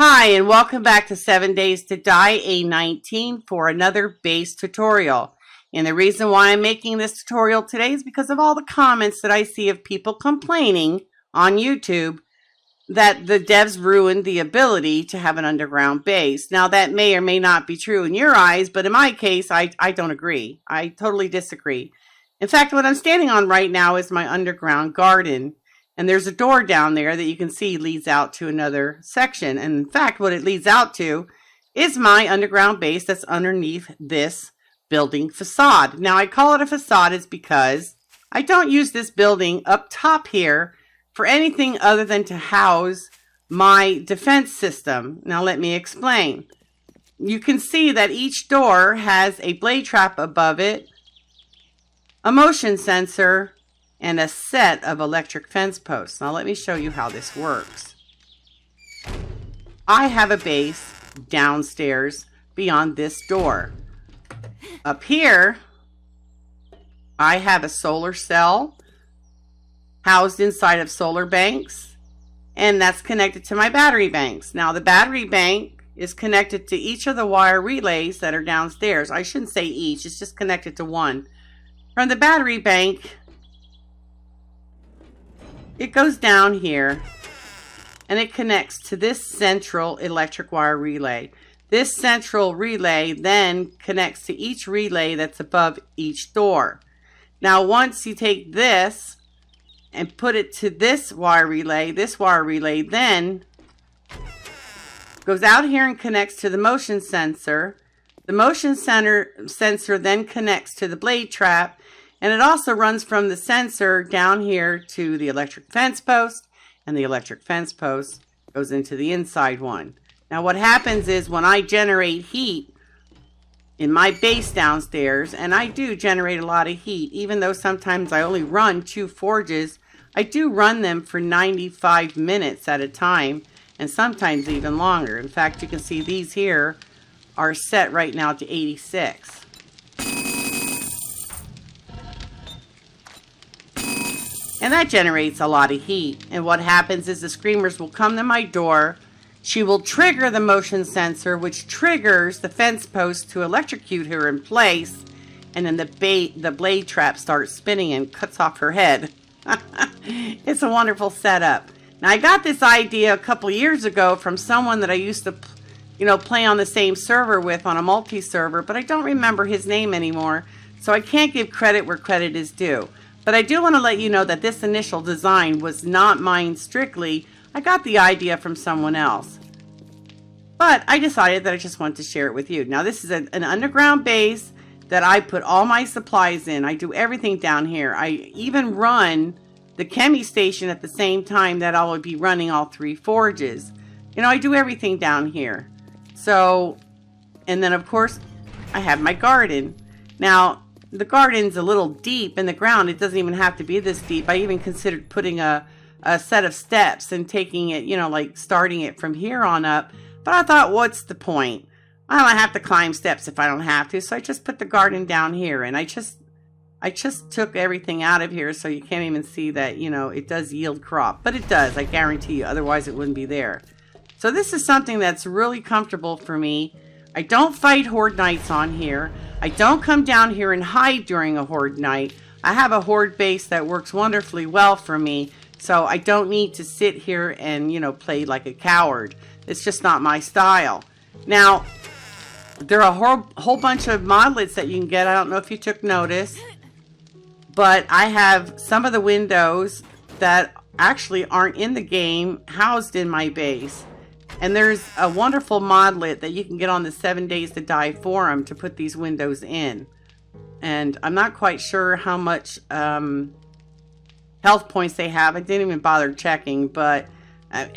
Hi, and welcome back to 7 Days to Die A19 for another base tutorial. And the reason why I'm making this tutorial today is because of all the comments that I see of people complaining on YouTube that the devs ruined the ability to have an underground base. Now, that may or may not be true in your eyes, but in my case, I don't agree. I totally disagree. In fact, what I'm standing on right now is my underground garden. And there's a door down there that you can see leads out to another section. And in fact, what it leads out to is my underground base that's underneath this building facade. Now, I call it a facade is because I don't use this building up top here for anything other than to house my defense system. Now, let me explain. You can see that each door has a blade trap above it, a motion sensor, and a set of electric fence posts. Now let me show you how this works. I have a base downstairs beyond this door. Up here, I have a solar cell housed inside of solar banks, and that's connected to my battery banks. Now the battery bank is connected to each of the wire relays that are downstairs. I shouldn't say each, it's just connected to one. From the battery bank, it goes down here and it connects to this central electric wire relay. This central relay then connects to each relay that's above each door. Now, once you take this and put it to this wire relay then goes out here and connects to the motion sensor. The motion sensor then connects to the blade trap. And it also runs from the sensor down here to the electric fence post, and the electric fence post goes into the inside one. Now what happens is when I generate heat in my base downstairs, and I do generate a lot of heat, even though sometimes I only run 2 forges, I do run them for 95 minutes at a time, and sometimes even longer. In fact, you can see these here are set right now to 86. And that generates a lot of heat. And what happens is the screamers will come to my door. She will trigger the motion sensor, which triggers the fence post to electrocute her in place. And then the blade trap starts spinning and cuts off her head. It's a wonderful setup. Now, I got this idea a couple years ago from someone that I used to, play on the same server with on a multi-server, but I don't remember his name anymore. So I can't give credit where credit is due. But I do want to let you know that this initial design was not mine strictly. I got the idea from someone else. But I decided that I just wanted to share it with you. Now this is an underground base that I put all my supplies in. I do everything down here. I even run the chemi station at the same time that I will be running all 3 forges. I do everything down here. So, and then of course, I have my garden. Now, the garden's a little deep in the ground. It doesn't even have to be this deep. I even considered putting a set of steps and taking it, like starting it from here on up. But I thought, what's the point? I don't have to climb steps if I don't have to. So I just put the garden down here. And I just took everything out of here so you can't even see that, it does yield crop. But it does, I guarantee you. Otherwise, it wouldn't be there. So this is something that's really comfortable for me. I don't fight horde nights on here. I don't come down here and hide during a horde night. I have a horde base that works wonderfully well for me, so I don't need to sit here and, play like a coward. It's just not my style. Now, there are a whole bunch of modlets that you can get. I don't know if you took notice, but I have some of the windows that actually aren't in the game housed in my base. And there's a wonderful modlet that you can get on the 7 Days to Die forum to put these windows in. And I'm not quite sure how much health points they have. I didn't even bother checking. But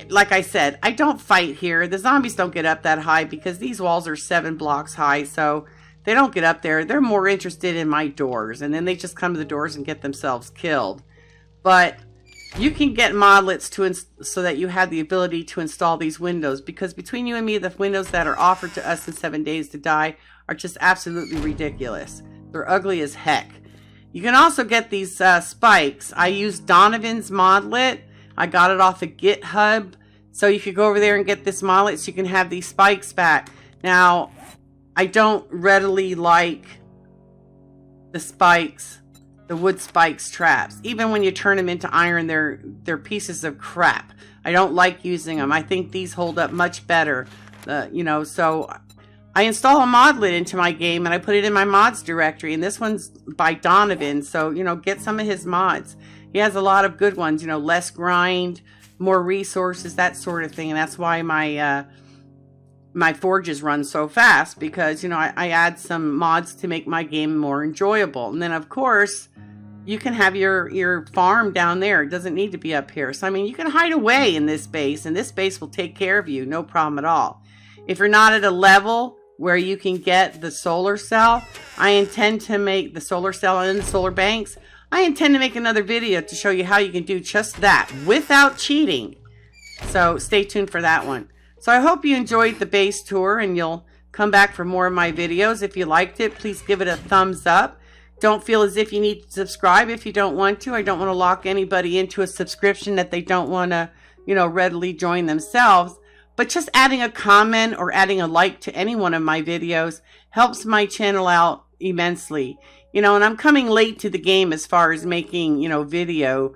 like I said, I don't fight here. The zombies don't get up that high because these walls are 7 blocks high. So they don't get up there. They're more interested in my doors. And then they just come to the doors and get themselves killed. But you can get modlets so that you have the ability to install these windows, because between you and me, the windows that are offered to us in 7 Days to Die are just absolutely ridiculous. They're ugly as heck. You can also get these spikes. I use Donovan's modlet. I got it off of GitHub. So you could go over there and get this mallet so you can have these spikes back. Now, I don't readily like the spikes, the wood spikes traps. Even when you turn them into iron, they're pieces of crap. I don't like using them. I think these hold up much better. You know, so I install a modlet into my game and I put it in my mods directory. And this one's by Donovan. So, you know, get some of his mods. He has a lot of good ones, you know, less grind, more resources, that sort of thing. And that's why my forges run so fast, because, you know, I add some mods to make my game more enjoyable. And then, of course, you can have your farm down there. It doesn't need to be up here. So, I mean, you can hide away in this base, and this base will take care of you. No problem at all. If you're not at a level where you can get the solar cell, I intend to make the solar cell and the solar banks. I intend to make another video to show you how you can do just that without cheating. So stay tuned for that one. So I hope you enjoyed the base tour and you'll come back for more of my videos. If you liked it, please give it a thumbs up. Don't feel as if you need to subscribe if you don't want to. I don't want to lock anybody into a subscription that they don't want to, you know, readily join themselves. But just adding a comment or adding a like to any one of my videos helps my channel out immensely. You know, and I'm coming late to the game as far as making, you know, video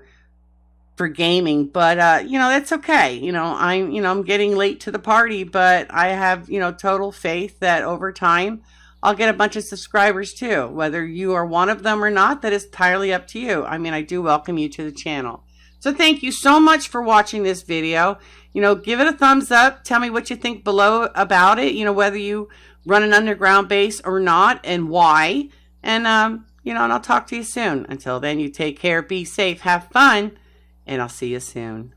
for gaming, but you know, that's okay. You know, I'm getting late to the party, but I have, you know, total faith that over time I'll get a bunch of subscribers too. Whether you are one of them or not, that is entirely up to you. I mean, I do welcome you to the channel. So thank you so much for watching this video. You know, give it a thumbs up. Tell me what you think below about it. You know, whether you run an underground base or not and why. And, you know, and I'll talk to you soon. Until then, you take care, be safe, have fun, and I'll see you soon.